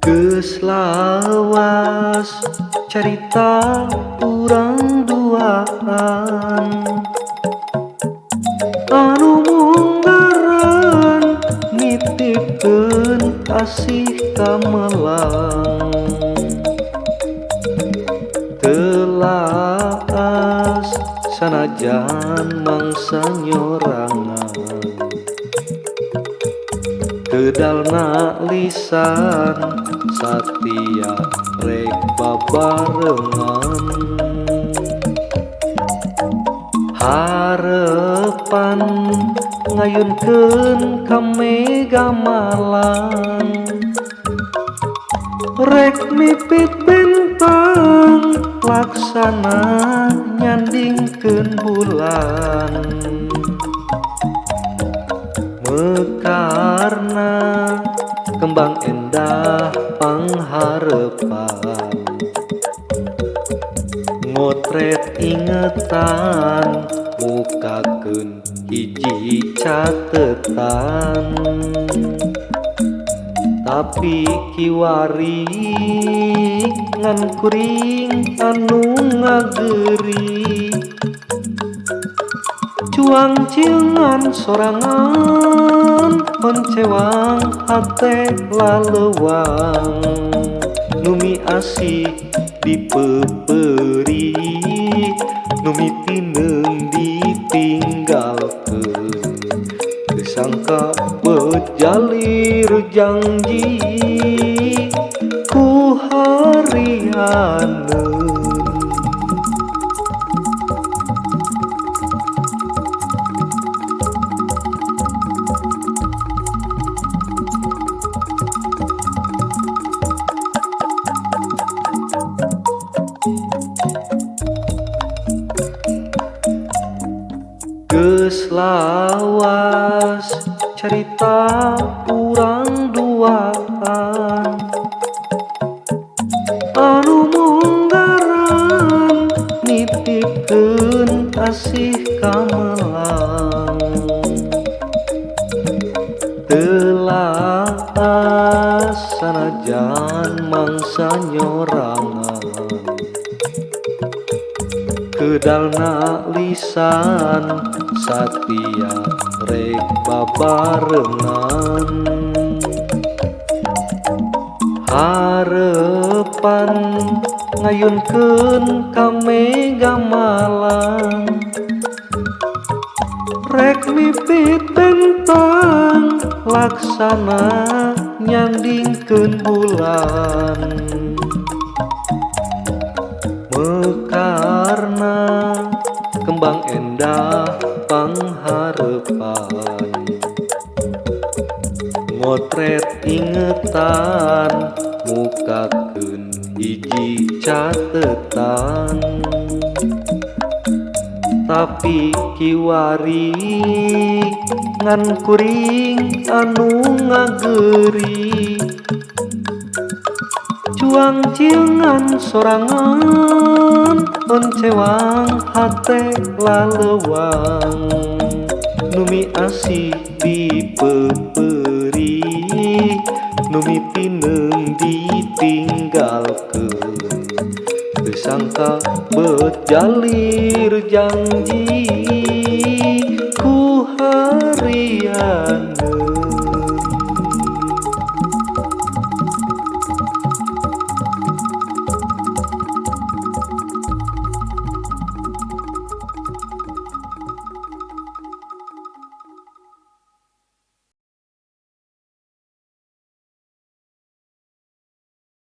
Geus lawas carita urang duaan anu munggaran nitipkeun asih kamelang telas sanajan mangsa nyorangan kedalna lisan satia rek babarengan harepan ngayunkeun ka mega malang rek mipit bentang laksana nyandingkeun bulan mekarna kembang endah pangharepan ngotret ingetan mukakeun hiji catetan tapi kiwari ngan kuring anu ngageri cuang ciungan sorangan poncewang hate lalewang numi asih dipeperi numi tineng ditinggalkeun disangka bejalir janji ku harianeun geus lawas carita urang duaan anu munggaran nitipkeun asih kamelang telas sanajan mangsa nyorangan kedalna lisan satia rek babarengan harepan ngayunkeun ka mega malang rek mipit bentang laksana nyandingkeun bulan mekarna kembang endah pangharepan ngotret ingetan mukakeun hiji catetan tapi kiwari ngan kuring anu ngageri cuang ciungan sorangan oncewang hate lalewang numi asih dipeperi numi tineng ditinggalkeun disangka bejalir janji